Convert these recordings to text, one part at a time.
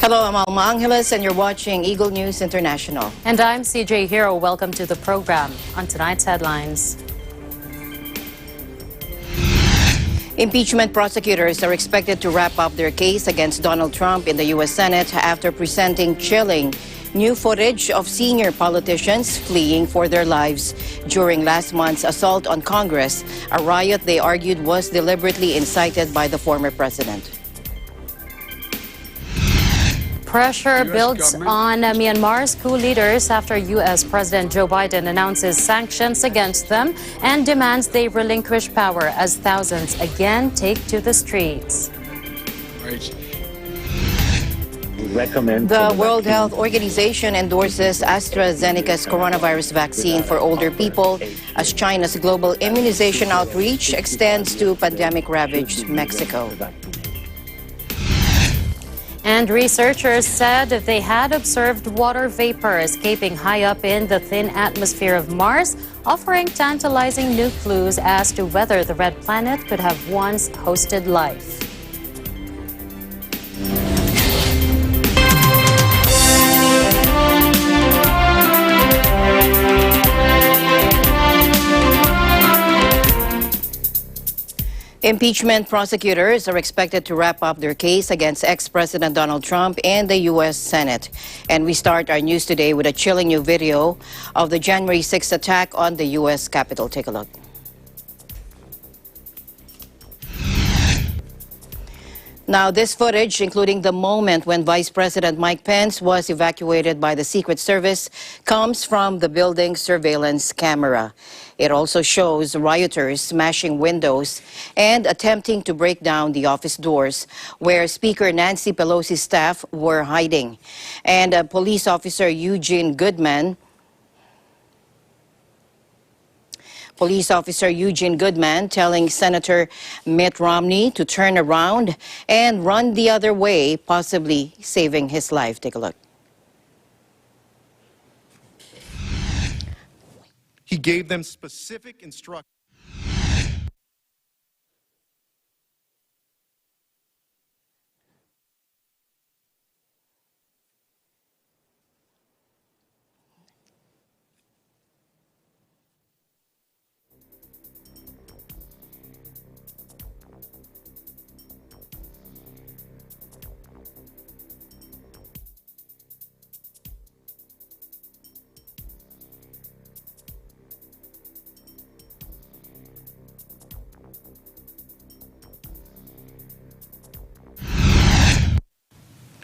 Hello, I'm Alma Angeles, and you're watching Eagle News International. And I'm CJ Hero. Welcome to the program. On tonight's headlines. Impeachment prosecutors are expected to wrap up their case against Donald Trump in the U.S. Senate after presenting chilling new footage of senior politicians fleeing for their lives during last month's assault on Congress, a riot they argued was deliberately incited by the former president. Pressure builds on Myanmar's coup leaders after U.S. President Joe Biden announces sanctions against them and demands they relinquish power as thousands again take to the streets. The World Health Organization endorses AstraZeneca's coronavirus vaccine for older people as China's global immunization outreach extends to pandemic-ravaged Mexico. And researchers said they had observed water vapor escaping high up in the thin atmosphere of Mars, offering tantalizing new clues as to whether the red planet could have once hosted life. Impeachment prosecutors are expected to wrap up their case against ex-President Donald Trump in the U.S. Senate. And we start our news today with a chilling new video of the January 6th attack on the U.S. Capitol. Take a look. Now, this footage, including the moment when Vice President Mike Pence was evacuated by the Secret Service, comes from the building's surveillance camera. It also shows rioters smashing windows and attempting to break down the office doors where Speaker Nancy Pelosi's staff were hiding. And police officer Eugene Goodman telling Senator Mitt Romney to turn around and run the other way, possibly saving his life. Take a look. He gave them specific instructions.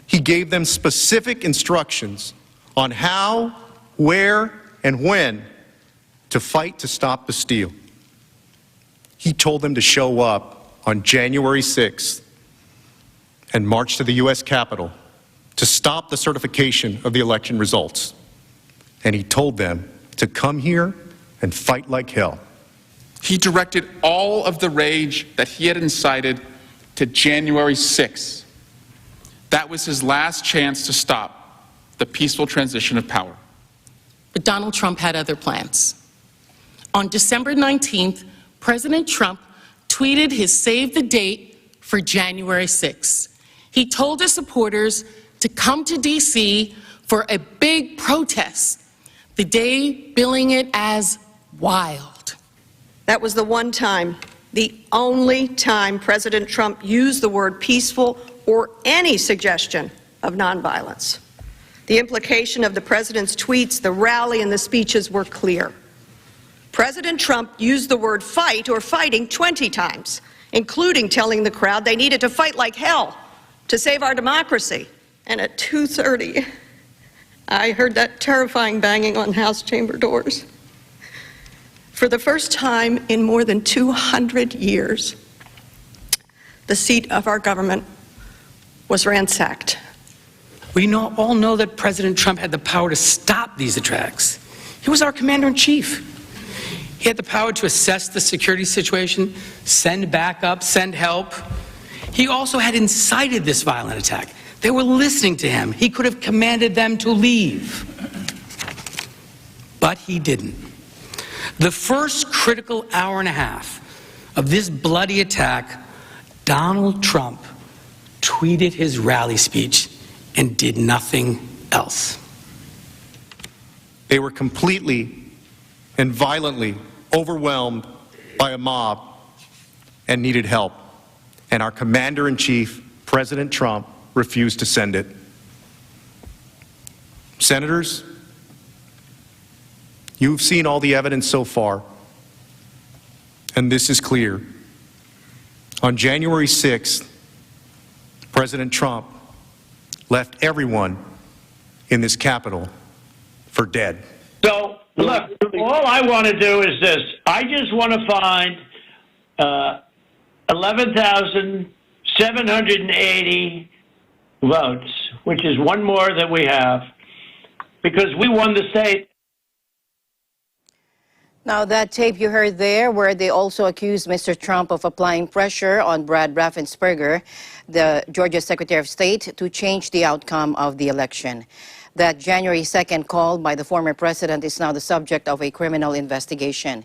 He gave them specific instructions on how, where, and when to fight to stop the steal. He told them to show up on January 6th and march to the U.S. Capitol to stop the certification of the election results. And he told them to come here and fight like hell. He directed all of the rage that he had incited to January 6th. That was his last chance to stop the peaceful transition of power. But Donald Trump had other plans. On December 19th, President Trump tweeted his save the date for January 6th. He told his supporters to come to D.C. for a big protest, the day billing it as wild. That was the one time, the only time President Trump used the word peaceful or any suggestion of nonviolence. The implication of the president's tweets, the rally, and the speeches were clear. President Trump used the word fight or fighting 20 times, including telling the crowd they needed to fight like hell to save our democracy. And at 2:30, I heard that terrifying banging on House chamber doors. For the first time in more than 200 years, the seat of our government was ransacked. We all know that President Trump had the power to stop these attacks. He was our commander-in-chief. He had the power to assess the security situation, send backup, send help. He also had incited this violent attack. They were listening to him. He could have commanded them to leave. But he didn't. The first critical hour and a half of this bloody attack, Donald Trump tweeted his rally speech and did nothing else. They were completely and violently overwhelmed by a mob and needed help. And our commander-in-chief, President Trump, refused to send it. Senators, you've seen all the evidence so far, and this is clear. On January 6th, President Trump left everyone in this Capitol for dead. So, look, all I want to do is this. I just want to find 11,780 votes, which is one more that we have, because we won the state. Now, that tape you heard there, where they also accused Mr. Trump of applying pressure on Brad Raffensperger, the Georgia Secretary of State, to change the outcome of the election. That January 2nd call by the former president is now the subject of a criminal investigation.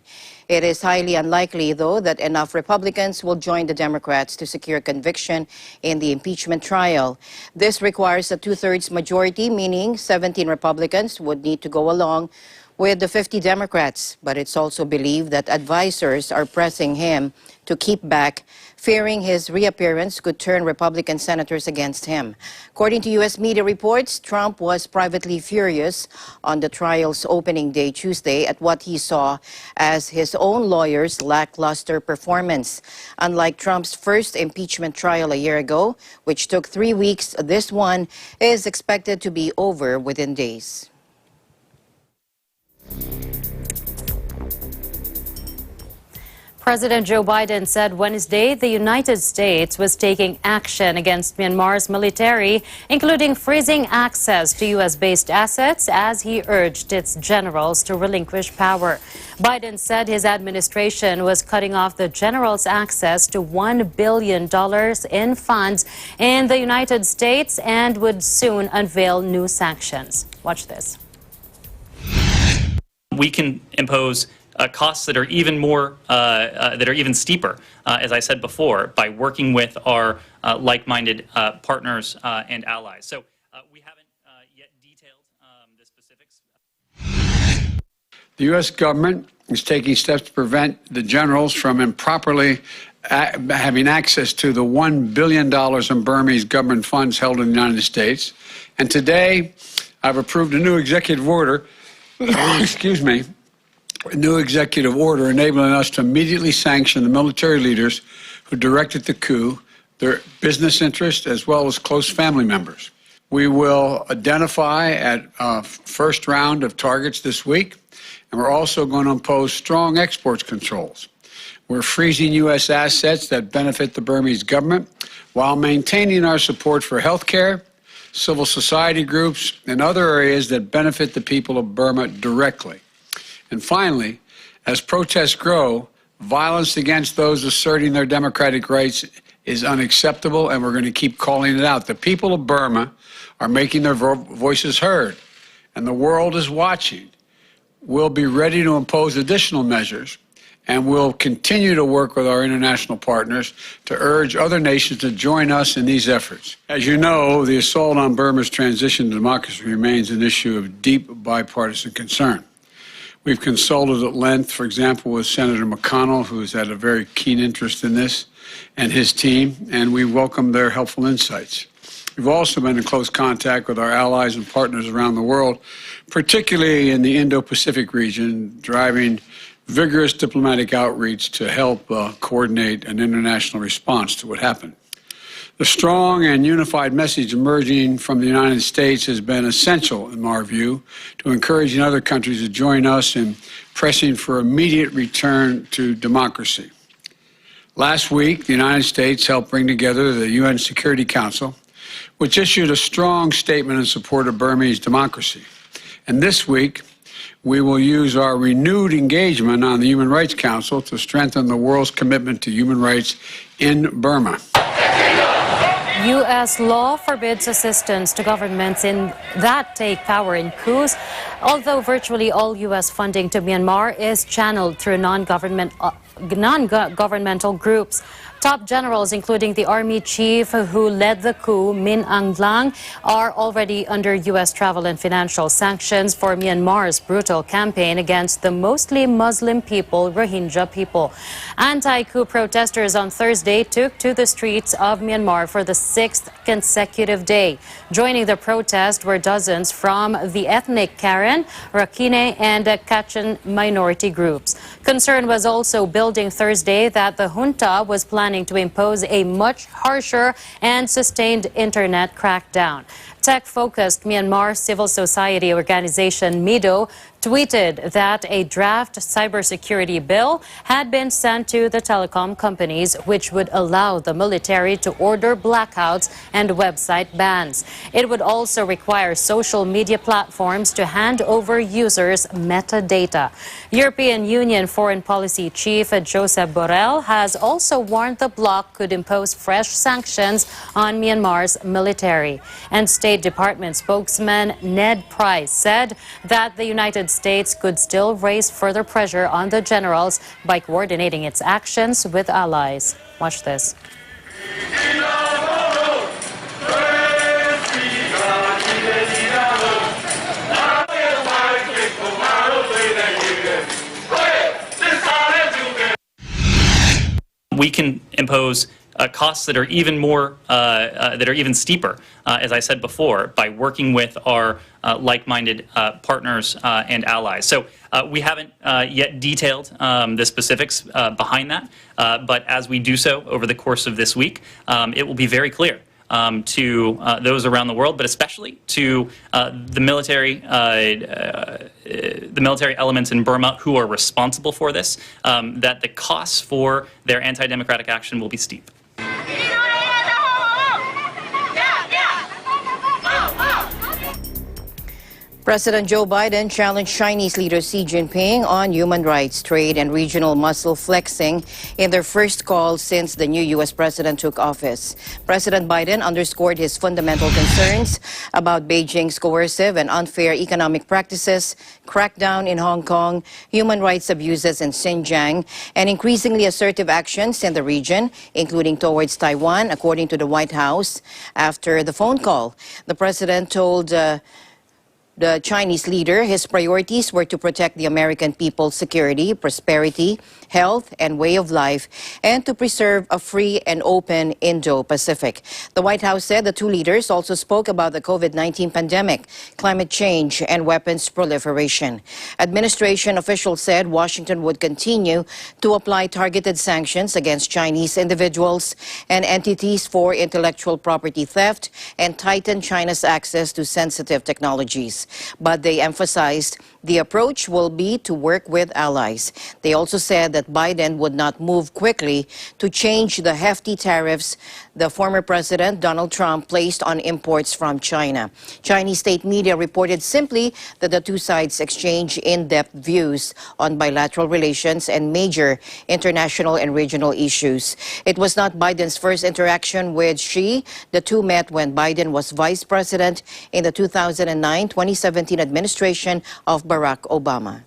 It is highly unlikely, though, that enough Republicans will join the Democrats to secure conviction in the impeachment trial. This requires a two-thirds majority, meaning 17 Republicans would need to go along with the 50 Democrats. But it's also believed that advisors are pressing him to keep back, fearing his reappearance could turn Republican senators against him. According to U.S. media reports, Trump was privately furious on the trial's opening day Tuesday at what he saw as his own lawyer's lackluster performance. Unlike Trump's first impeachment trial a year ago, which took 3 weeks, this one is expected to be over within days. President Joe Biden said Wednesday the United States was taking action against Myanmar's military, including freezing access to U.S.-based assets as he urged its generals to relinquish power. Biden said his administration was cutting off the generals' access to $1 billion in funds in the United States and would soon unveil new sanctions. Watch this. We can impose costs that are even more, that are even steeper, as I said before, by working with our like-minded partners and allies. So we haven't yet detailed the specifics. The U.S. government is taking steps to prevent the generals from improperly having access to the $1 billion in Burmese government funds held in the United States. And today, I've approved a new executive order, excuse me, a new executive order enabling us to immediately sanction the military leaders who directed the coup, their business interests, as well as close family members. We will identify at first round of targets this week, and we're also going to impose strong exports controls. We're freezing U.S. assets that benefit the Burmese government while maintaining our support for health care, civil society groups, and other areas that benefit the people of Burma directly. And finally, as protests grow, violence against those asserting their democratic rights is unacceptable, and we're going to keep calling it out. The people of Burma are making their voices heard, and the world is watching. We'll be ready to impose additional measures, and we'll continue to work with our international partners to urge other nations to join us in these efforts. As you know, the assault on Burma's transition to democracy remains an issue of deep bipartisan concern. We've consulted at length, for example, with Senator McConnell, who has had a very keen interest in this, and his team, and we welcome their helpful insights. We've also been in close contact with our allies and partners around the world, particularly in the Indo-Pacific region, driving vigorous diplomatic outreach to help coordinate an international response to what happened. The strong and unified message emerging from the United States has been essential, in our view, to encouraging other countries to join us in pressing for immediate return to democracy. Last week, the United States helped bring together the UN Security Council, which issued a strong statement in support of Burmese democracy. And this week, we will use our renewed engagement on the Human Rights Council to strengthen the world's commitment to human rights in Burma. U.S. law forbids assistance to governments that take power in coups, although virtually all U.S. funding to Myanmar is channeled through non-governmental groups. Top generals, including the army chief who led the coup, Min Aung Hlaing, are already under U.S. travel and financial sanctions for Myanmar's brutal campaign against the mostly Muslim people, Rohingya people. Anti-coup protesters on Thursday took to the streets of Myanmar for the 6th consecutive day. Joining the protest were dozens from the ethnic Karen, Rakhine, and Kachin minority groups. Concern was also building Thursday that the junta was planning to impose a much harsher and sustained internet crackdown. Tech-focused Myanmar civil society organization MIDO tweeted that a draft cybersecurity bill had been sent to the telecom companies, which would allow the military to order blackouts and website bans. It would also require social media platforms to hand over users' metadata. European Union Foreign Policy Chief Josep Borrell has also warned the bloc could impose fresh sanctions on Myanmar's military. And State Department spokesman Ned Price said that the United States could still raise further pressure on the generals by coordinating its actions with allies. Watch this. We can impose costs that are even more, that are even steeper, as I said before, by working with our like-minded partners and allies. So we haven't yet detailed the specifics behind that, but as we do so over the course of this week, it will be very clear to those around the world, but especially to the military elements in Burma who are responsible for this, that the costs for their anti-democratic action will be steep. President Joe Biden challenged Chinese leader Xi Jinping on human rights, trade, and regional muscle flexing in their first call since the new U.S. president took office. President Biden underscored his fundamental concerns about Beijing's coercive and unfair economic practices, crackdown in Hong Kong, human rights abuses in Xinjiang, and increasingly assertive actions in the region, including towards Taiwan, according to the White House. After the phone call, the president told the Chinese leader his priorities were to protect the American people's security, prosperity, health, and way of life, and to preserve a free and open Indo-Pacific. The White House said the two leaders also spoke about the COVID-19 pandemic, climate change, and weapons proliferation. Administration officials said Washington would continue to apply targeted sanctions against Chinese individuals and entities for intellectual property theft and tighten China's access to sensitive technologies. But they emphasized the approach will be to work with allies. They also said that Biden would not move quickly to change the hefty tariffs the former president, Donald Trump, placed on imports from China. Chinese state media reported simply that the two sides exchanged in-depth views on bilateral relations and major international and regional issues. It was not Biden's first interaction with Xi. The two met when Biden was vice president in the 2009-2017 administration of Barack Obama.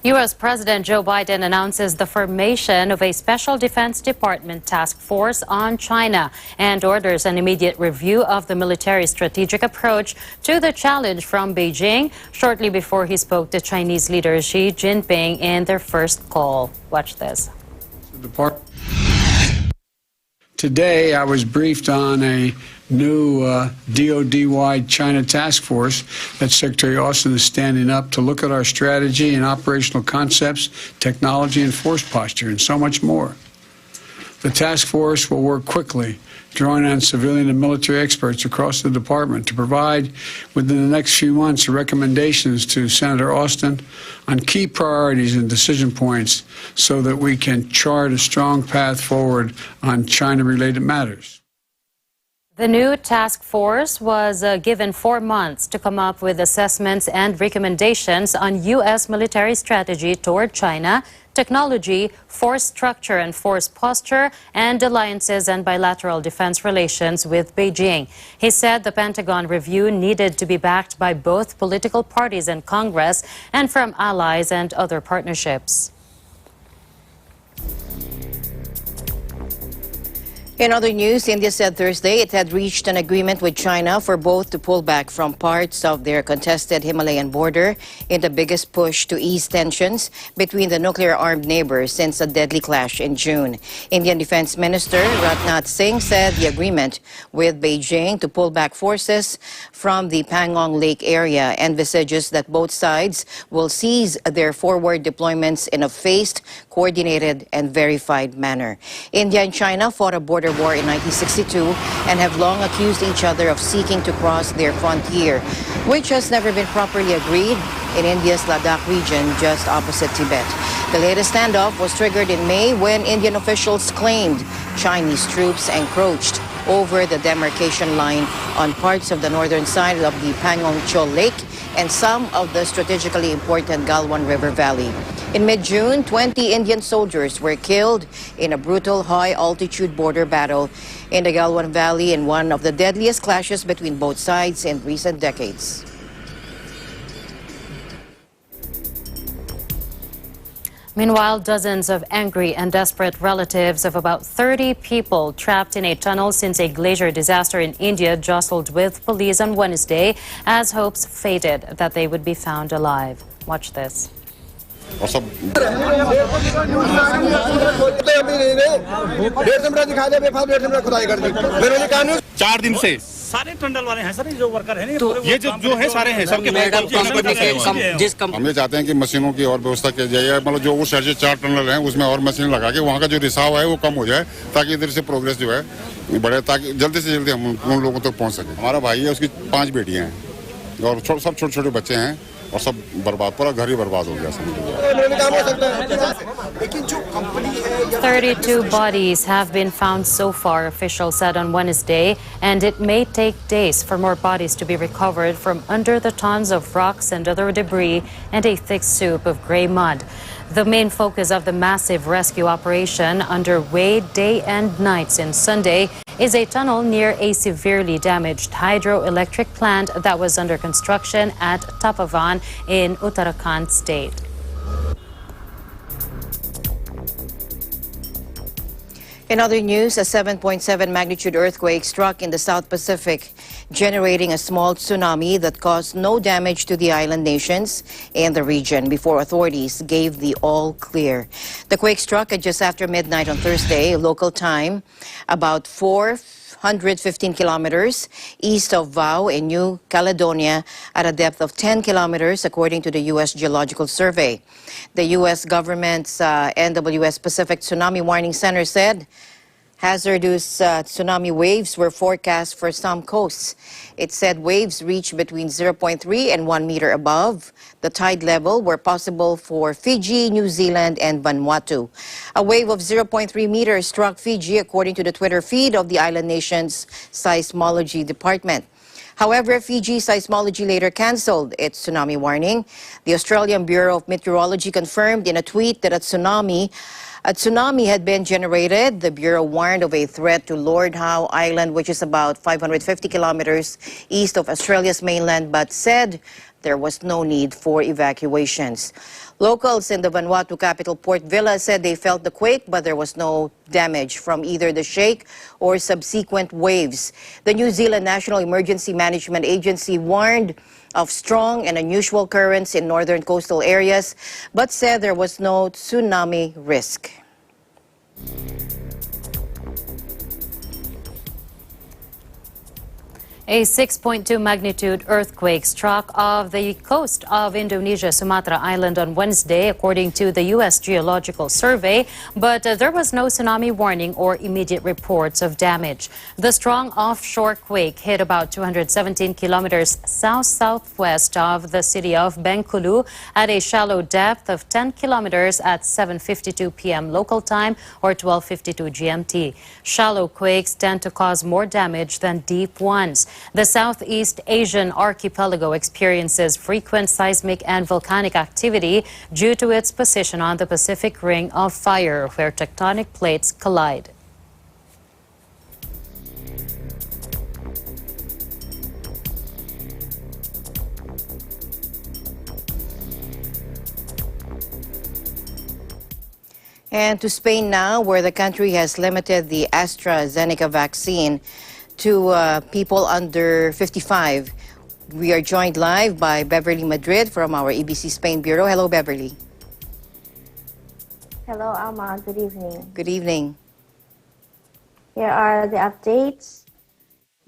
U.S. President Joe Biden announces the formation of a Special Defense Department task force on China and orders an immediate review of the military strategic approach to the challenge from Beijing shortly before he spoke to Chinese leader Xi Jinping in their first call. Watch this. Today, I was briefed on a new DOD-wide China task force that Secretary Austin is standing up to look at our strategy and operational concepts, technology and force posture, and so much more. The task force will work quickly, drawing on civilian and military experts across the department to provide, within the next few months, recommendations to Senator Austin on key priorities and decision points so that we can chart a strong path forward on China-related matters. The new task force was given 4 months to come up with assessments and recommendations on U.S. military strategy toward China, technology, force structure and force posture, and alliances and bilateral defense relations with Beijing. He said the Pentagon review needed to be backed by both political parties and Congress and from allies and other partnerships. In other news, India said Thursday it had reached an agreement with China for both to pull back from parts of their contested Himalayan border in the biggest push to ease tensions between the nuclear-armed neighbors since a deadly clash in June. Indian Defense Minister Rajnath Singh said the agreement with Beijing to pull back forces from the Pangong Lake area envisages that both sides will cease their forward deployments in a phased, coordinated, and verified manner. India and China fought a border war in 1962 and have long accused each other of seeking to cross their frontier, which has never been properly agreed in India's Ladakh region just opposite Tibet. The latest standoff was triggered in May when Indian officials claimed Chinese troops encroached over the demarcation line on parts of the northern side of the Pangong Chol Lake and some of the strategically important Galwan River Valley. In mid-June, 20 Indian soldiers were killed in a brutal high-altitude border battle in the Galwan Valley in one of the deadliest clashes between both sides in recent decades. Meanwhile, dozens of angry and desperate relatives of about 30 people trapped in a tunnel since a glacier disaster in India jostled with police on Wednesday as hopes faded that they would be found alive. Watch this. सारे टंडल वाले हैं sir, जो worker हैं तो ये जो है सारे हैं सबके हम ये चाहते हैं कि मशीनों की और व्यवस्था की जाए, मतलब जो उस साइड से 4 टनल हैं उसमें और मशीन लगा के वहाँ का जो रिसाव है वो कम हो जाए ताकि इधर से प्रोग्रेस जो है बढ़े, ताकि जल्दी से जल्दी हम उन लोगों तक पहुँच सके। हमारा भाई है, उसकी 5 बेटियाँ हैं और सब छोटे छोटे बच्चे हैं और सब बर्बाद, पूरा घर ही बर्बाद हो गया। 32 bodies have been found so far, officials said on Wednesday, and it may take days for more bodies to be recovered from under the tons of rocks and other debris and a thick soup of gray mud. The main focus of the massive rescue operation, underway day and night since Sunday, is a tunnel near a severely damaged hydroelectric plant that was under construction at Tapavan in Uttarakhand state. In other news, a 7.7 magnitude earthquake struck in the South Pacific, generating a small tsunami that caused no damage to the island nations in the region before authorities gave the all clear. The quake struck at just after midnight on Thursday, local time, about 415 kilometers east of Vau in New Caledonia at a depth of 10 kilometers, according to the U.S. Geological Survey. The U.S. government's NWS Pacific Tsunami Warning Center said hazardous tsunami waves were forecast for some coasts. It said waves reached between 0.3 and 1 meter above the tide level were possible for Fiji, New Zealand, and Vanuatu. A wave of 0.3 meters struck Fiji, according to the Twitter feed of the island nation's seismology department. However, Fiji seismology later canceled its tsunami warning. The Australian Bureau of Meteorology confirmed in a tweet that a tsunami had been generated. The Bureau warned of a threat to Lord Howe Island, which is about 550 kilometers east of Australia's mainland, but said there was no need for evacuations. Locals in the Vanuatu capital, Port Vila, said they felt the quake, but there was no damage from either the shake or subsequent waves. The New Zealand National Emergency Management Agency warned of strong and unusual currents in northern coastal areas, but said there was no tsunami risk. A 6.2 magnitude earthquake struck off the coast of Indonesia, Sumatra Island on Wednesday, according to the U.S. Geological Survey, but there was no tsunami warning or immediate reports of damage. The strong offshore quake hit about 217 kilometers south-southwest of the city of Bengkulu at a shallow depth of 10 kilometers at 7:52 p.m. local time or 12:52 GMT. Shallow quakes tend to cause more damage than deep ones. The Southeast Asian archipelago experiences frequent seismic and volcanic activity due to its position on the Pacific Ring of Fire, where tectonic plates collide. And to Spain now, where the country has limited the AstraZeneca vaccine to people under 55. We are joined live by Beverly Madrid from our EBC Spain Bureau. Hello, Beverly. Hello, Alma. Good evening. Good evening. Here are the updates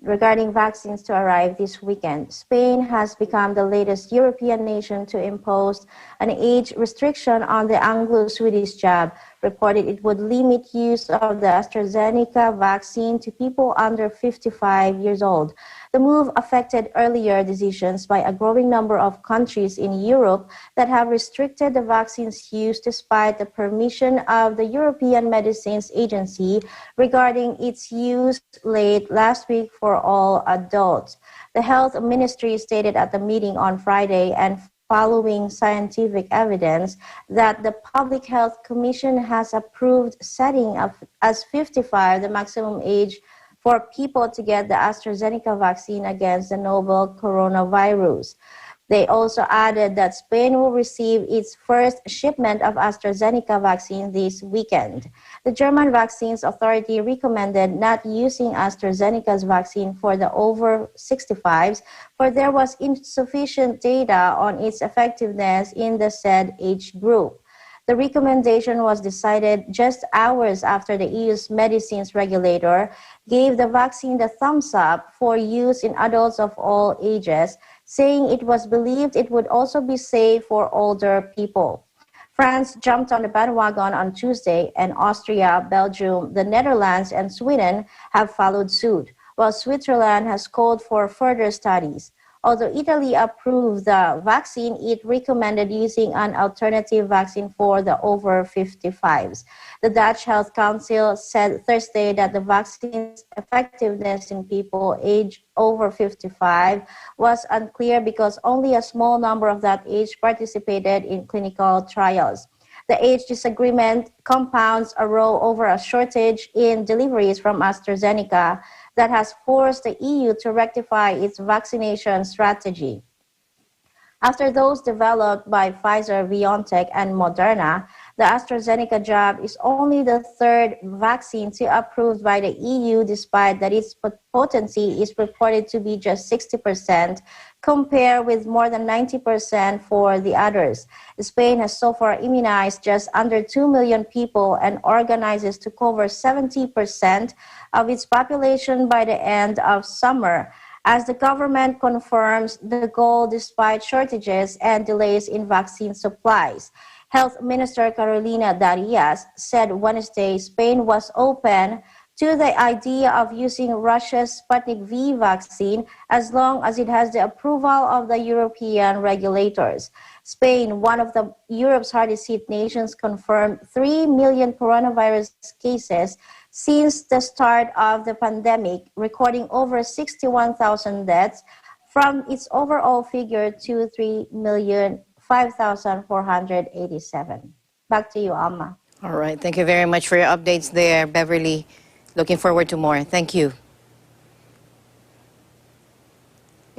regarding vaccines to arrive this weekend. Spain has become the latest European nation to impose an age restriction on the Anglo-Swedish jab, reported it would limit use of the AstraZeneca vaccine to people under 55 years old. The move affected earlier decisions by a growing number of countries in Europe that have restricted the vaccine's use despite the permission of the European Medicines Agency regarding its use late last week for all adults. The Health Ministry stated at the meeting on Friday, and following scientific evidence, that the Public Health Commission has approved setting up as 55 the maximum age for people to get the AstraZeneca vaccine against the novel coronavirus. They also added that Spain will receive its first shipment of AstraZeneca vaccine this weekend. The German Vaccines Authority recommended not using AstraZeneca's vaccine for the over 65s, for there was insufficient data on its effectiveness in the said age group. The recommendation was decided just hours after the EU's medicines regulator gave the vaccine the thumbs up for use in adults of all ages, saying it was believed it would also be safe for older people. France jumped on the bandwagon on Tuesday, and Austria, Belgium, the Netherlands, and Sweden have followed suit, while Switzerland has called for further studies. Although Italy approved the vaccine, it recommended using an alternative vaccine for the over 55s. The Dutch Health Council said Thursday that the vaccine's effectiveness in people aged over 55 was unclear because only a small number of that age participated in clinical trials. The age disagreement compounds a row over a shortage in deliveries from AstraZeneca that has forced the EU to rectify its vaccination strategy. After those developed by Pfizer, BioNTech, and Moderna, the AstraZeneca jab is only the third vaccine to approved by the EU, despite that its potency is reported to be just 60%, compared with more than 90% for the others. Spain has so far immunized just under 2 million people and organizes to cover 70% of its population by the end of summer, as the government confirms the goal despite shortages and delays in vaccine supplies. Health Minister Carolina Darias said Wednesday Spain was open to the idea of using Russia's Sputnik V vaccine as long as it has the approval of the European regulators. Spain, one of Europe's hardest hit nations, confirmed 3 million coronavirus cases since the start of the pandemic, recording over 61,000 deaths from its overall figure to 3,005,487. Back to you, Alma. All right. Thank you very much for your updates there, Beverly. Looking forward to more. Thank you.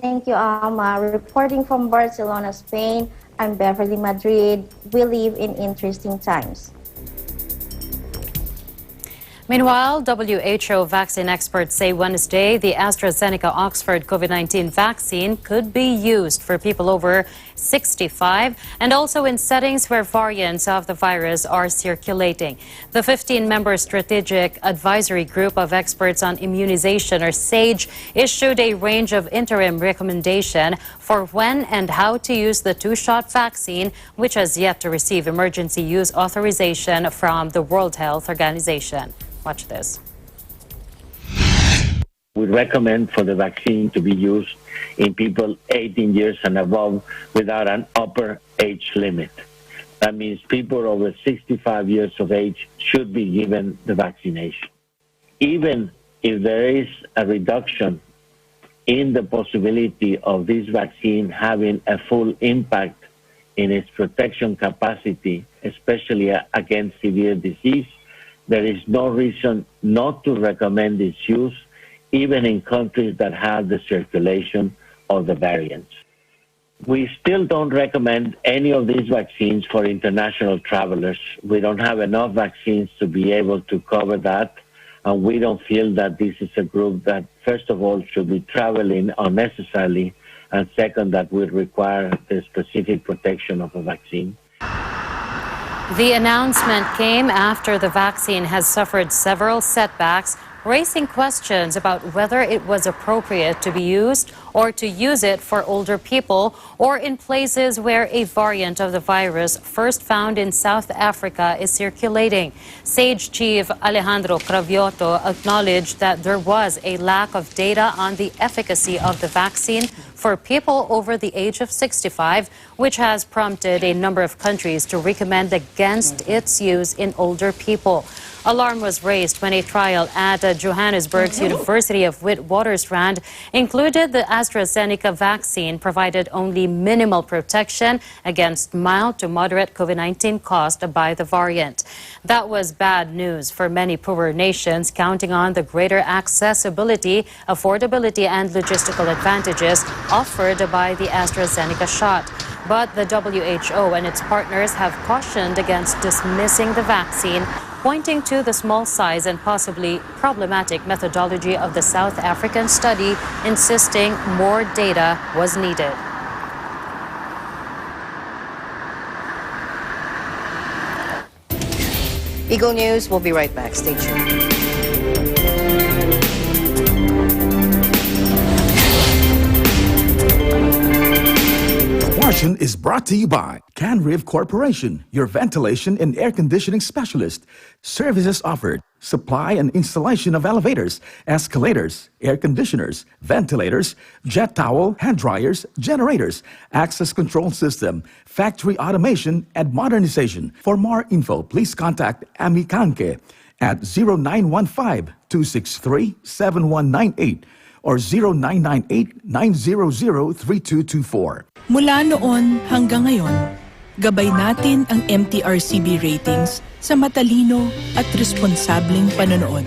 Thank you, Alma. Reporting from Barcelona, Spain, I'm Beverly Madrid. We live in interesting times. Meanwhile, WHO vaccine experts say Wednesday the AstraZeneca Oxford COVID-19 vaccine could be used for people over 65 and also in settings where variants of the virus are circulating. The 15-member Strategic Advisory Group of Experts on Immunization, or SAGE, issued a range of interim recommendation for when and how to use the two-shot vaccine, which has yet to receive emergency use authorization from the World Health Organization. Watch this. We recommend for the vaccine to be used in people 18 years and above without an upper age limit. That means people over 65 years of age should be given the vaccination. Even if there is a reduction in the possibility of this vaccine having a full impact in its protection capacity, especially against severe disease, there is no reason not to recommend its use, even in countries that have the circulation of the variants. We still don't recommend any of these vaccines for international travelers. We don't have enough vaccines to be able to cover that. And we don't feel that this is a group that, first of all, should be traveling unnecessarily, and second, that would require the specific protection of a vaccine. The announcement came after the vaccine has suffered several setbacks, raising questions about whether it was appropriate to be used or to use it for older people or in places where a variant of the virus first found in South Africa is circulating. SAGE Chief Alejandro Cravioto acknowledged that there was a lack of data on the efficacy of the vaccine for people over the age of 65, which has prompted a number of countries to recommend against its use in older people. Alarm was raised when a trial at Johannesburg's University of Witwatersrand included the AstraZeneca vaccine provided only minimal protection against mild to moderate COVID-19 caused by the variant. That was bad news for many poorer nations counting on the greater accessibility, affordability, and logistical advantages offered by the AstraZeneca shot. But the WHO and its partners have cautioned against dismissing the vaccine, pointing to the small size and possibly problematic methodology of the South African study, insisting more data was needed. Eagle News, we'll be right back. Stay tuned. Portion is brought to you by Canriv Corporation, your ventilation and air conditioning specialist. Services offered: supply and installation of elevators, escalators, air conditioners, ventilators, jet towel, hand dryers, generators, access control system, factory automation, and modernization. For more info, please contact Ami Kanke at 0915-263-7198 or 0998-900-3224. Mula noon hanggang ngayon, gabay natin ang MTRCB ratings sa matalino at responsableng panonood.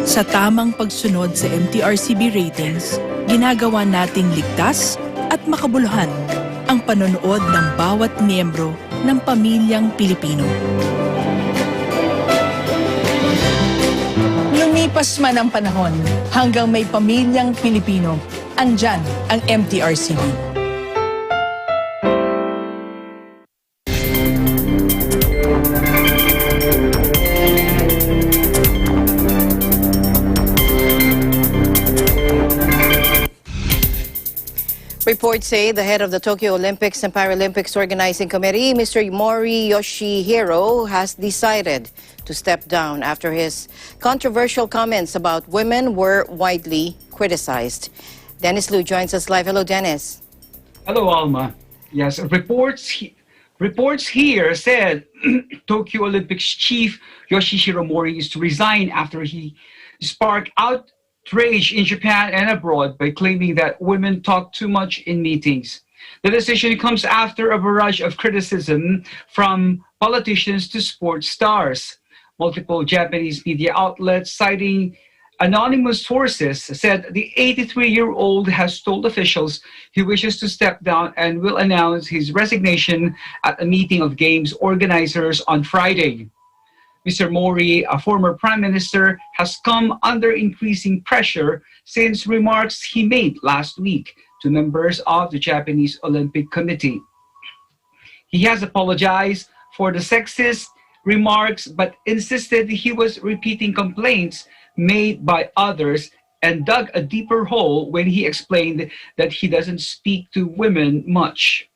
Sa tamang pagsunod sa MTRCB ratings, ginagawa nating ligtas at makabuluhan ang panonood ng bawat miyembro ng pamilyang Pilipino. Lumipas man ang panahon, hanggang may pamilyang Pilipino, andyan ang MTRCB. Reports say the head of the Tokyo Olympics and Paralympics Organizing Committee, Mr. Mori Yoshihiro, has decided to step down after his controversial comments about women were widely criticized. Dennis Liu joins us live. Hello, Dennis. Hello, Alma. Yes, reports here said Tokyo Olympics chief Yoshihiro Mori is to resign after he sparked outrage in Japan and abroad by claiming that women talk too much in meetings. The decision comes after a barrage of criticism from politicians to sports stars. Multiple Japanese media outlets citing anonymous sources said the 83-year-old has told officials he wishes to step down and will announce his resignation at a meeting of Games organizers on Friday. Mr. Mori, a former prime minister, has come under increasing pressure since remarks he made last week to members of the Japanese Olympic Committee. He has apologized for the sexist remarks but insisted he was repeating complaints made by others and dug a deeper hole when he explained that he doesn't speak to women much.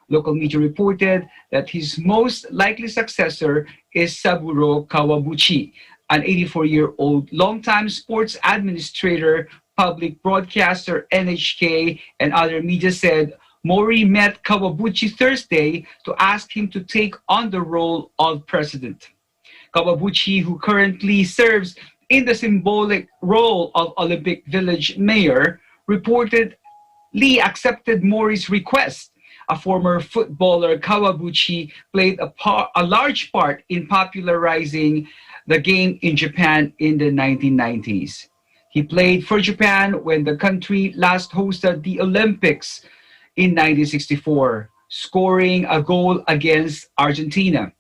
Local media reported that his most likely successor is Saburo Kawabuchi, an 84-year-old longtime sports administrator, public broadcaster NHK, and other media said Mori met Kawabuchi Thursday to ask him to take on the role of president. Kawabuchi, who currently serves in the symbolic role of Olympic Village mayor, reportedly accepted Mori's request a former footballer, Kawaguchi, played a large part in popularizing the game in Japan in the 1990s. He played for Japan when the country last hosted the Olympics in 1964, scoring a goal against Argentina.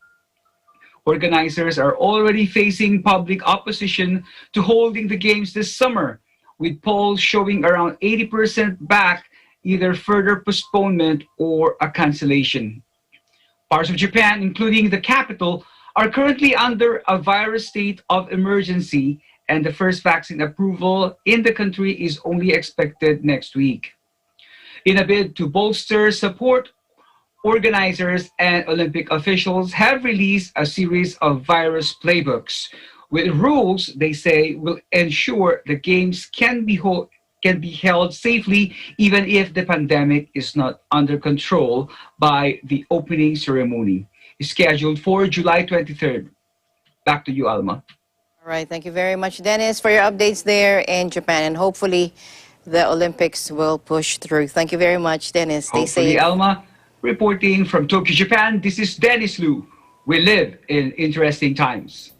Organizers are already facing public opposition to holding the games this summer, with polls showing around 80% back either further postponement or a cancellation. Parts of Japan, including the capital, are currently under a virus state of emergency, and the first vaccine approval in the country is only expected next week. In a bid to bolster support, organizers and Olympic officials have released a series of virus playbooks with rules they say will ensure the games can be held safely even if the pandemic is not under control by the opening ceremony, scheduled for July 23rd. Back to you, Alma. All right, thank you very much, Dennis, for your updates there in Japan, and hopefully the Olympics will push through. Thank you very much, Dennis. Stay Hopefully, safe. Alma. Reporting from Tokyo, Japan, this is Dennis Liu. We live in interesting times.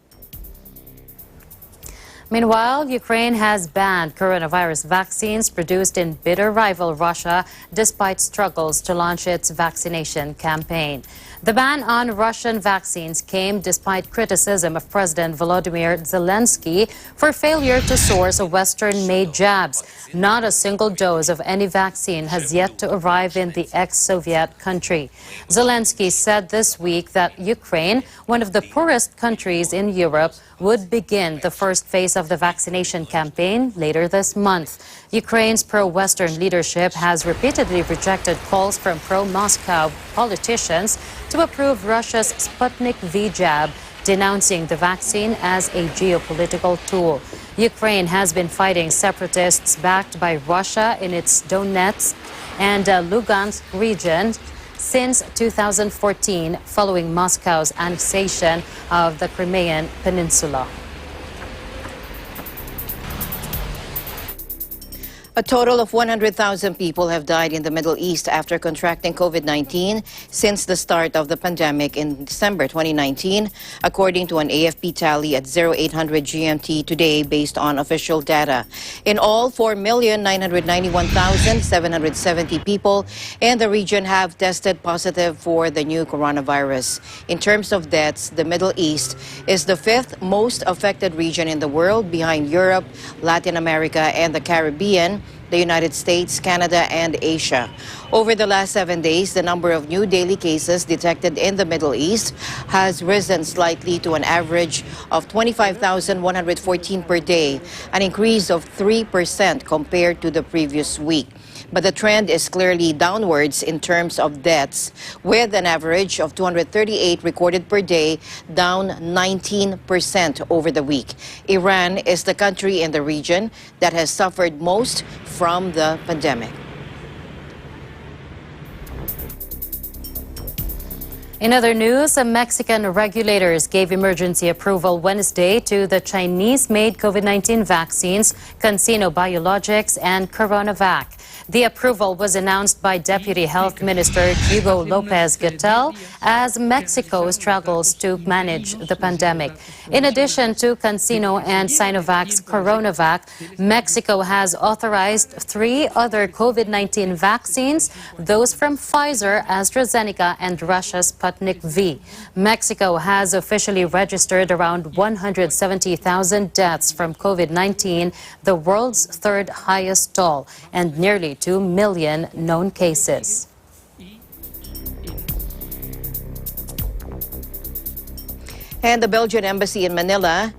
Meanwhile, Ukraine has banned coronavirus vaccines produced in bitter rival Russia despite struggles to launch its vaccination campaign. The ban on Russian vaccines came despite criticism of President Volodymyr Zelensky for failure to source Western-made jabs. Not a single dose of any vaccine has yet to arrive in the ex-Soviet country. Zelensky said this week that Ukraine, one of the poorest countries in Europe, would begin the first phase of the vaccination campaign later this month. Ukraine's pro-Western leadership has repeatedly rejected calls from pro-Moscow politicians to approve Russia's Sputnik V jab, denouncing the vaccine as a geopolitical tool. Ukraine has been fighting separatists backed by Russia in its Donetsk and Lugansk region since 2014, following Moscow's annexation of the Crimean Peninsula. A total of 100,000 people have died in the Middle East after contracting COVID-19 since the start of the pandemic in December 2019, according to an AFP tally at 0800 GMT today based on official data. In all, 4,991,770 people in the region have tested positive for the new coronavirus. In terms of deaths, the Middle East is the fifth most affected region in the world, behind Europe, Latin America, and the Caribbean, the United States, Canada, and Asia. Over the last 7 days, the number of new daily cases detected in the Middle East has risen slightly to an average of 25,114 per day, an increase of 3% compared to the previous week. But the trend is clearly downwards in terms of deaths, with an average of 238 recorded per day, down 19% over the week. Iran is the country in the region that has suffered most from the pandemic. In other news, Mexican regulators gave emergency approval Wednesday to the Chinese-made COVID-19 vaccines, CanSino Biologics and CoronaVac. The approval was announced by Deputy Health Minister Hugo Lopez-Gatell as Mexico struggles to manage the pandemic. In addition to CanSino and Sinovac's CoronaVac, Mexico has authorized 3 other COVID-19 vaccines, those from Pfizer, AstraZeneca, and Russia's Sputnik V. Mexico has officially registered around 170,000 deaths from COVID-19, the world's third highest toll, and nearly 2 million known cases. And the Belgian embassy in Manila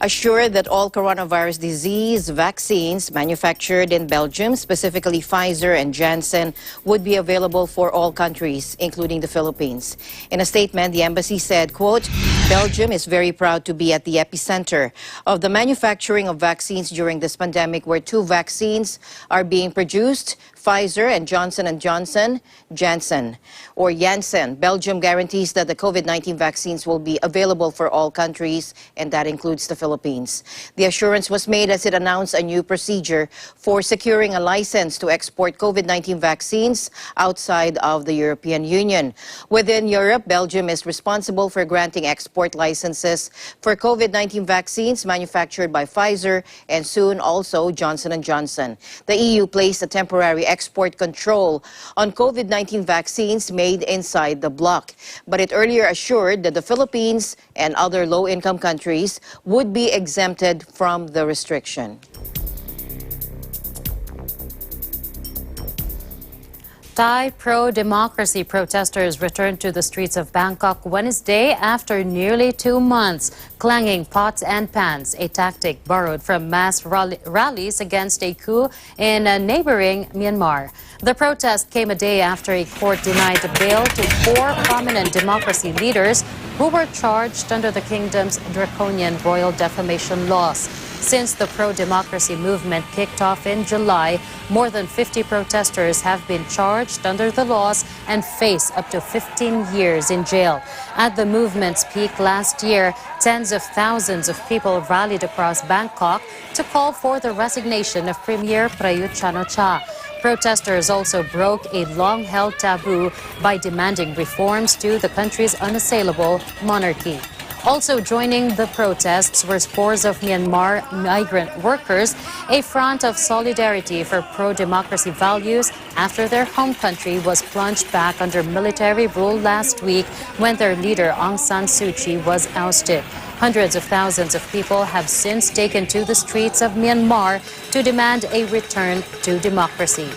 assured that all coronavirus disease vaccines manufactured in Belgium, specifically Pfizer and Janssen, would be available for all countries, including the Philippines. In a statement, the embassy said, quote, Belgium is very proud to be at the epicenter of the manufacturing of vaccines during this pandemic, where 2 vaccines are being produced, Pfizer and Johnson & Johnson, Janssen. Belgium guarantees that the COVID-19 vaccines will be available for all countries, and that includes the Philippines. The assurance was made as it announced a new procedure for securing a license to export COVID-19 vaccines outside of the European Union. Within Europe, Belgium is responsible for granting export licenses for COVID-19 vaccines manufactured by Pfizer and soon also Johnson & Johnson. The EU placed a temporary export control on COVID-19 vaccines made inside the bloc, but it earlier assured that the Philippines and other low-income countries would be exempted from the restriction. Thai pro-democracy protesters returned to the streets of Bangkok Wednesday after nearly 2 months, clanging pots and pans, a tactic borrowed from mass rallies against a coup in neighboring Myanmar. The protest came a day after a court denied bail to 4 prominent democracy leaders who were charged under the kingdom's draconian royal defamation laws. Since the pro-democracy movement kicked off in July, more than 50 protesters have been charged under the laws and face up to 15 years in jail. At the movement's peak last year, tens of thousands of people rallied across Bangkok to call for the resignation of Premier Prayut Chan-o-cha. Protesters also broke a long-held taboo by demanding reforms to the country's unassailable monarchy. Also joining the protests were scores of Myanmar migrant workers, a front of solidarity for pro-democracy values after their home country was plunged back under military rule last week when their leader Aung San Suu Kyi was ousted. Hundreds of thousands of people have since taken to the streets of Myanmar to demand a return to democracy.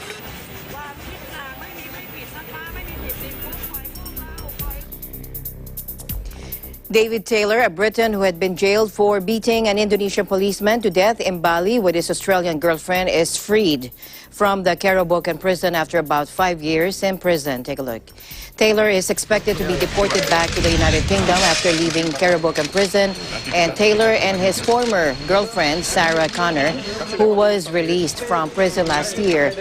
David Taylor, a Briton who had been jailed for beating an Indonesian policeman to death in Bali with his Australian girlfriend, is freed from the Karabokan prison after about 5 years in prison. Take a look. Taylor is expected to be deported back to the United Kingdom after leaving Karabokan prison, and Taylor and his former girlfriend, Sarah Connor, who was released from prison last year,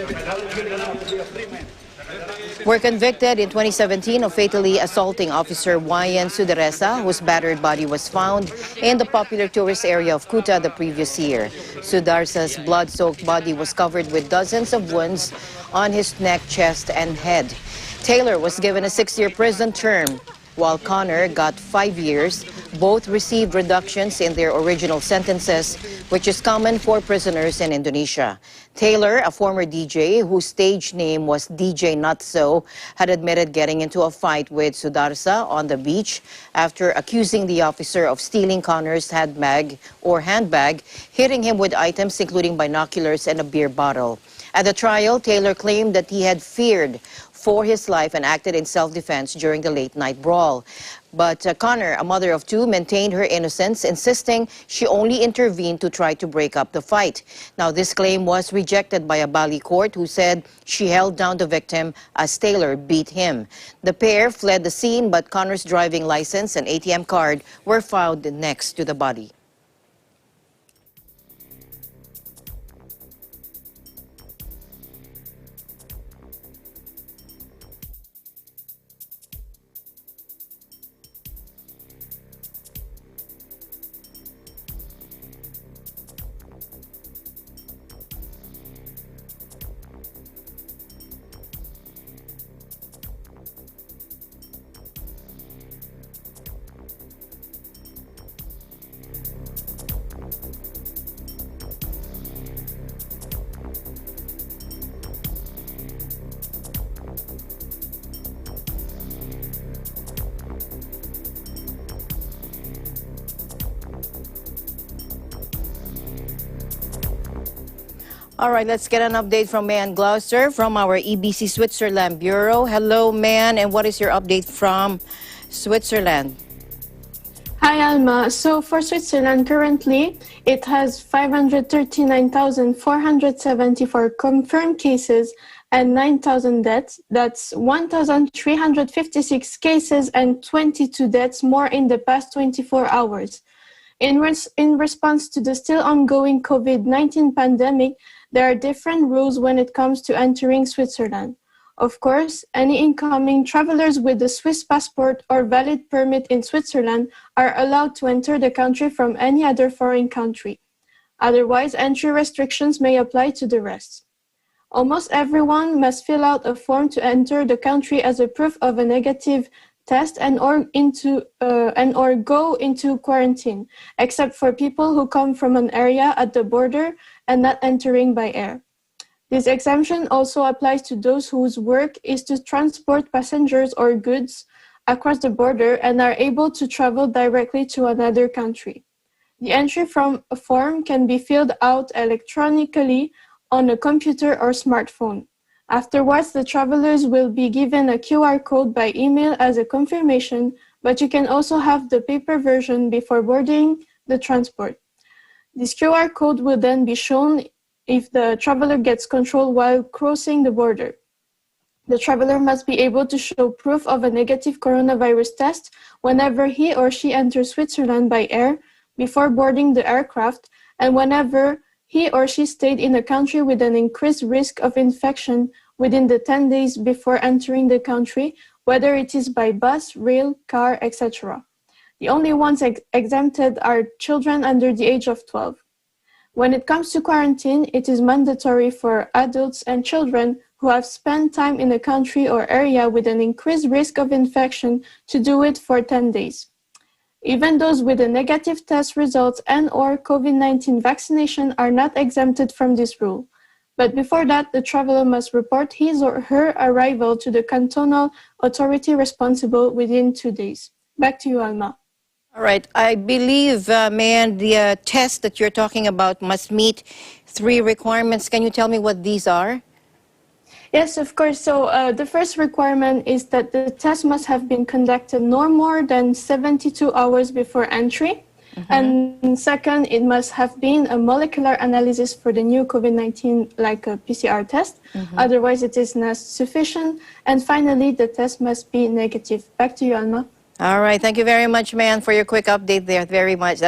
were convicted in 2017 of fatally assaulting Officer Wayan Sudaresa, whose battered body was found in the popular tourist area of Kuta the previous year. Sudaresa's blood-soaked body was covered with dozens of wounds on his neck, chest, and head. Taylor was given a 6-year prison term, while Connor got 5 years. Both received reductions in their original sentences, which is common for prisoners in Indonesia. Taylor, a former DJ whose stage name was DJ Nutso, had admitted getting into a fight with Sudaresa on the beach after accusing the officer of stealing Connor's handbag, hitting him with items including binoculars and a beer bottle. At the trial, Taylor claimed that he had feared for his life and acted in self-defense during the late-night brawl. But Connor, a mother of 2, maintained her innocence, insisting she only intervened to try to break up the fight. Now, this claim was rejected by a Bali court who said she held down the victim as Taylor beat him. The pair fled the scene, but Connor's driving license and ATM card were found next to the body. All right, let's get an update from Man Gloucester from our EBC Switzerland Bureau. Hello, Man, and what is your update from Switzerland? Hi, Alma. So for Switzerland, currently, it has 539,474 confirmed cases and 9,000 deaths. That's 1,356 cases and 22 deaths more in the past 24 hours. In response to the still ongoing COVID-19 pandemic, There are different rules when it comes to entering Switzerland. Of course, any incoming travelers with a Swiss passport or valid permit in Switzerland are allowed to enter the country from any other foreign country. Otherwise, entry restrictions may apply to the rest. Almost everyone must fill out a form to enter the country as a proof of a negative test and or go into quarantine, except for people who come from an area at the border and not entering by air. This exemption also applies to those whose work is to transport passengers or goods across the border and are able to travel directly to another country. The entry form can be filled out electronically on a computer or smartphone. Afterwards, the travelers will be given a QR code by email as a confirmation, but you can also have the paper version before boarding the transport. This QR code will then be shown if the traveler gets control while crossing the border. The traveler must be able to show proof of a negative coronavirus test whenever he or she enters Switzerland by air before boarding the aircraft and whenever he or she stayed in a country with an increased risk of infection within the 10 days before entering the country, whether it is by bus, rail, car, etc. The only ones exempted are children under the age of 12. When it comes to quarantine, it is mandatory for adults and children who have spent time in a country or area with an increased risk of infection to do it for 10 days. Even those with a negative test results and or COVID-19 vaccination are not exempted from this rule. But before that, the traveler must report his or her arrival to the cantonal authority responsible within 2 days. Back to you, Alma. All right. I believe, Mayan, the test that you're talking about must meet 3 requirements. Can you tell me what these are? Yes, of course. So the first requirement is that the test must have been conducted no more than 72 hours before entry. And second, it must have been a molecular analysis for the new COVID-19, like a PCR test. Otherwise, it is not sufficient. And finally, the test must be negative. Back to you, Alma. All right. Thank you very much, man, for your quick update there. Very much.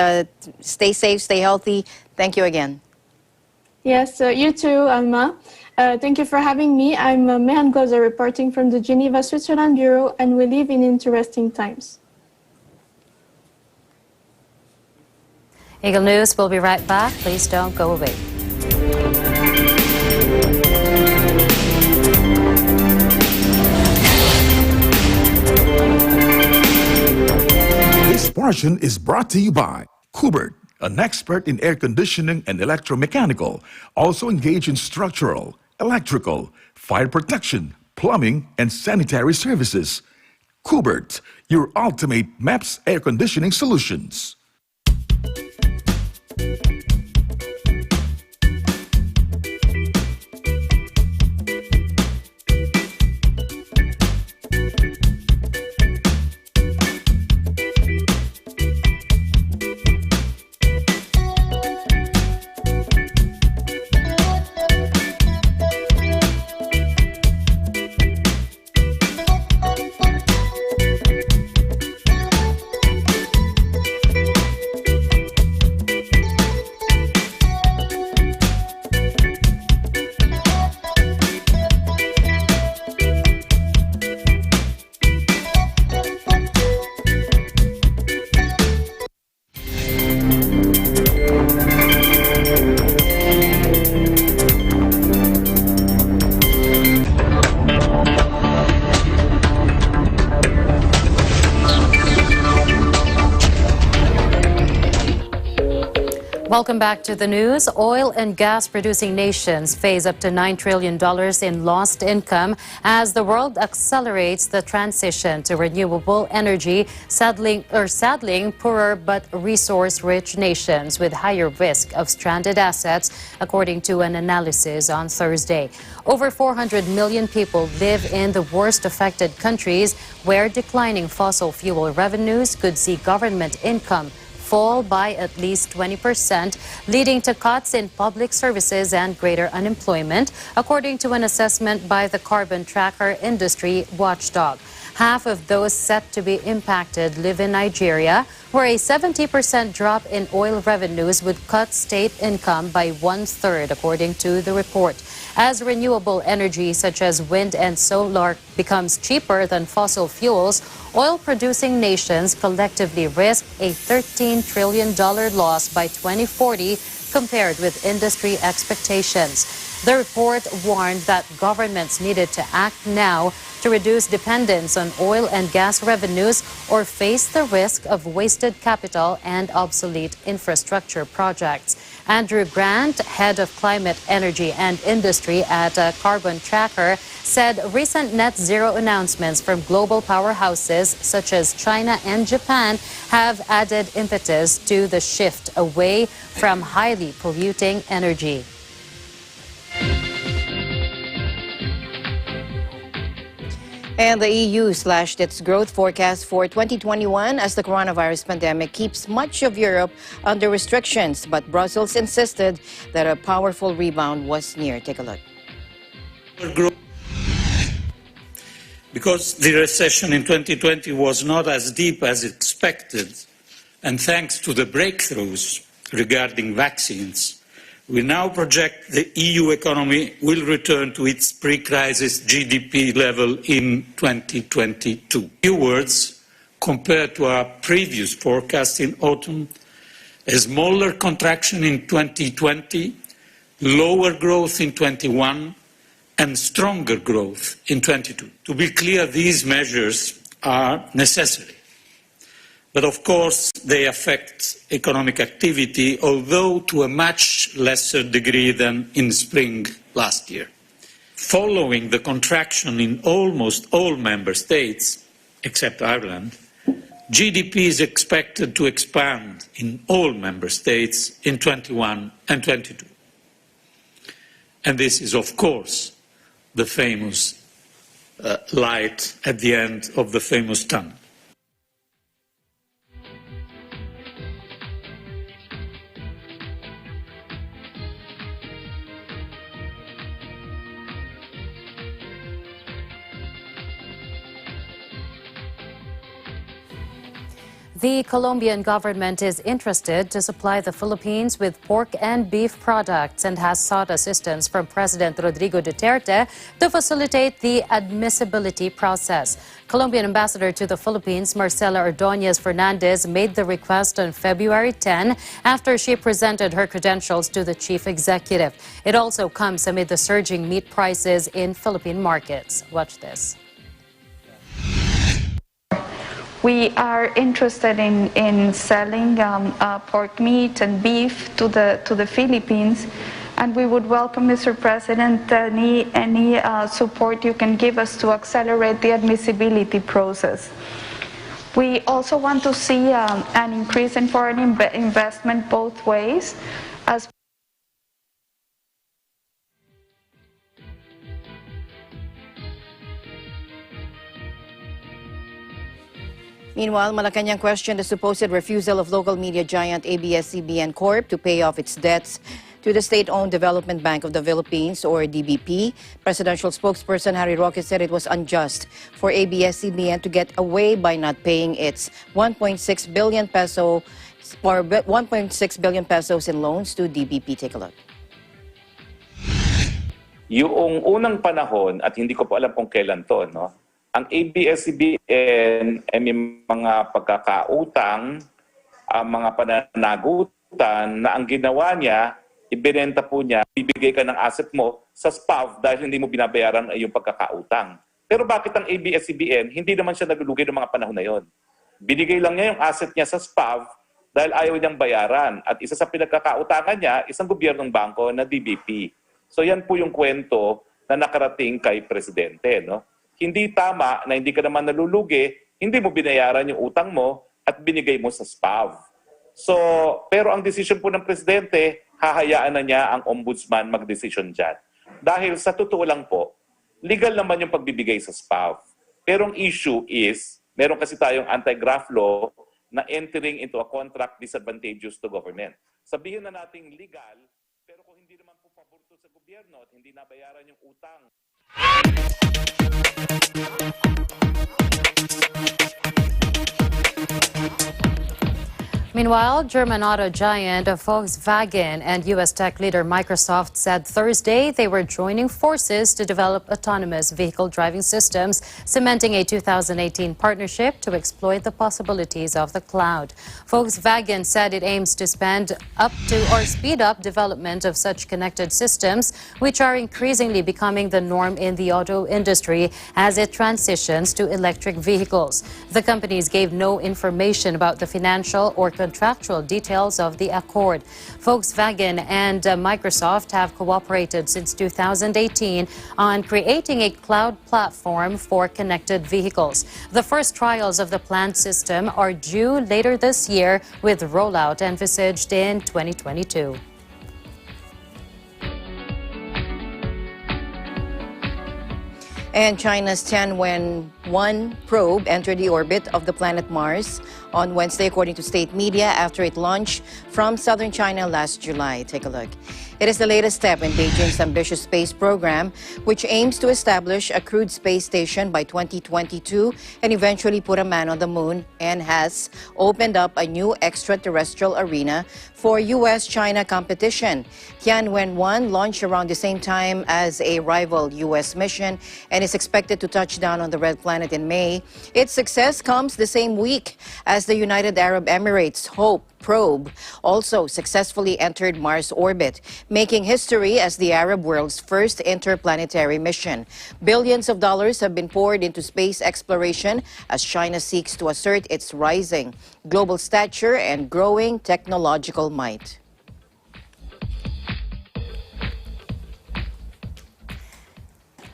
Stay safe, stay healthy. Thank you again. Yes, you too, Alma. Thank you for having me. I'm Mehan Gloza reporting from the Geneva, Switzerland Bureau, and we live in interesting times. Eagle News will be right back. Please don't go away. This portion is brought to you by Kubert, an expert in air conditioning and electromechanical, also engaged in structural, electrical, fire protection, plumbing, and sanitary services. Kubert, your ultimate MEPS air conditioning solutions. Welcome back to the news. Oil and gas producing nations face up to $9 trillion in lost income as the world accelerates the transition to renewable energy, saddening poorer but resource-rich nations with higher risk of stranded assets, according to an analysis on Thursday. Over 400 million people live in the worst affected countries where declining fossil fuel revenues could see government income fall by at least 20%, leading to cuts in public services and greater unemployment, according to an assessment by the carbon tracker industry watchdog. Half of those set to be impacted live in Nigeria, where a 70% drop in oil revenues would cut state income by 1/3, according to the report. As renewable energy such as wind and solar becomes cheaper than fossil fuels, oil-producing nations collectively risk a $13 trillion loss by 2040 compared with industry expectations. The report warned that governments needed to act now to reduce dependence on oil and gas revenues or face the risk of wasted capital and obsolete infrastructure projects. Andrew Grant, head of climate, energy, and industry at Carbon Tracker, said recent net zero announcements from global powerhouses such as China and Japan have added impetus to the shift away from highly polluting energy. And the EU slashed its growth forecast for 2021 as the coronavirus pandemic keeps much of Europe under restrictions. But Brussels insisted that a powerful rebound was near. Take a look. Because the recession in 2020 was not as deep as expected, and thanks to the breakthroughs regarding vaccines, we now project the EU economy will return to its pre-crisis GDP level in 2022. In few words, compared to our previous forecast in autumn, a smaller contraction in 2020, lower growth in 21, and stronger growth in 22. To be clear, these measures are necessary. But of course, they affect economic activity, although to a much lesser degree than in spring last year. Following the contraction in almost all member states, except Ireland, GDP is expected to expand in all member states in 21 and 22. And this is, of course, the famous light at the end of the famous tunnel. The Colombian government is interested to supply the Philippines with pork and beef products and has sought assistance from President Rodrigo Duterte to facilitate the admissibility process. Colombian ambassador to the Philippines, Marcela Ordóñez Fernandez, made the request on February 10 after she presented her credentials to the chief executive. It also comes amid the surging meat prices in Philippine markets. Watch this. We are interested in selling pork meat and beef to the Philippines, and we would welcome, Mr. President, any support you can give us to accelerate the admissibility process. We also want to see an increase in foreign investment both ways. Meanwhile, Malacanang questioned the supposed refusal of local media giant ABS-CBN Corp to pay off its debts to the State-Owned Development Bank of the Philippines, or DBP. Presidential spokesperson Harry Roque said it was unjust for ABS-CBN to get away by not paying its 1.6 billion pesos in loans to DBP. Take a look. Yung unang panahon, at hindi ko po alam kung kailan to, no? Ang ABS-CBN ay may mga pagkakautang, mga pananagutan na ang ginawa niya, ibinenta po niya, bibigay ka ng asset mo sa SPAV dahil hindi mo binabayaran ay yung pagkakautang. Pero bakit ang ABS-CBN, hindi naman siya naglulugi ng mga panahon na yon? Binigay lang niya yung asset niya sa SPAV dahil ayaw niyang bayaran. At isa sa pinagkakautangan niya, isang gobyernong bangko na DBP. So yan po yung kwento na nakarating kay Presidente, no? Hindi tama na hindi ka naman nalulugi, hindi mo binayaran yung utang mo at binigay mo sa SPAV. So, pero ang decision po ng Presidente, hahayaan na niya ang Ombudsman mag-decision dyan. Dahil sa totoo lang po, legal naman yung pagbibigay sa SPAV. Pero ang issue is, meron kasi tayong anti-graft law na entering into a contract disadvantageous to government. Sabihin na nating legal, pero kung hindi naman po paborto sa gobyerno at hindi nabayaran yung utang, Meanwhile, German auto giant Volkswagen and U.S. tech leader Microsoft said Thursday they were joining forces to develop autonomous vehicle driving systems, cementing a 2018 partnership to exploit the possibilities of the cloud. Volkswagen said it aims to speed up development of such connected systems, which are increasingly becoming the norm in the auto industry as it transitions to electric vehicles. The companies gave no information about the financial or contractual details of the accord. Volkswagen and Microsoft have cooperated since 2018 on creating a cloud platform for connected vehicles. The first trials of the planned system are due later this year, with rollout envisaged in 2022. And China's Tianwen-1 probe entered the orbit of the planet Mars on Wednesday, according to state media, after it launched from southern China last July. Take a look. It is the latest step in Beijing's ambitious space program, which aims to establish a crewed space station by 2022 and eventually put a man on the moon, and has opened up a new extraterrestrial arena for U.S.-China competition. Tianwen-1 launched around the same time as a rival U.S. mission and is expected to touch down on the Red Planet in May. Its success comes the same week as the United Arab Emirates' Hope probe also successfully entered Mars orbit, making history as the Arab world's first interplanetary mission. Billions of dollars have been poured into space exploration as China seeks to assert its rising global stature and growing technological might.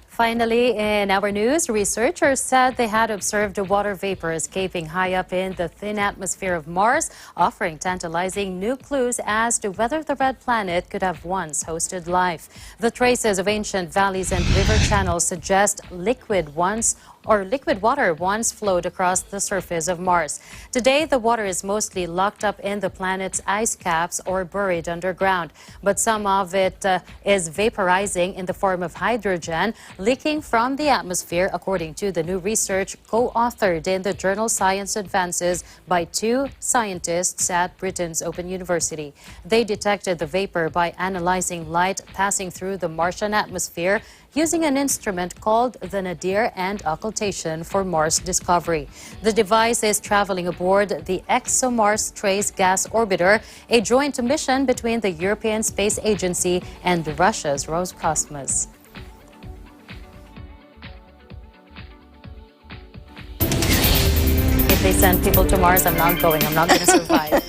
Finally, in our news, researchers said they had observed water vapor escaping high up in the thin atmosphere of Mars, offering tantalizing new clues as to whether the red planet could have once hosted life. The traces of ancient valleys and river channels suggest liquid water once flowed across the surface of Mars. Today, the water is mostly locked up in the planet's ice caps or buried underground, but some of it is vaporizing in the form of hydrogen leaking from the atmosphere, according to the new research co-authored in the journal Science Advances by two scientists at Britain's Open University. They detected the vapor by analyzing light passing through the Martian atmosphere using an instrument called the Nadir and Occultation for Mars Discovery. The device is traveling aboard the ExoMars Trace Gas Orbiter, a joint mission between the European Space Agency and Russia's Roscosmos. If they send people to Mars, I'm not going. I'm not going to survive.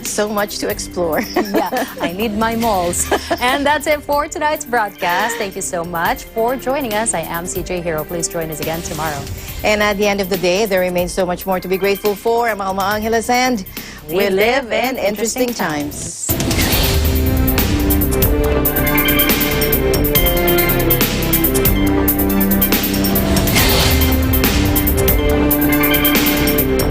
So much to explore. Yeah, I need my moles. And that's it for tonight's broadcast. Thank you so much for joining us. I am CJ Hero. Please join us again tomorrow. And at the end of the day, there remains so much more to be grateful for. I'm Alma Angeles, and we live in interesting times.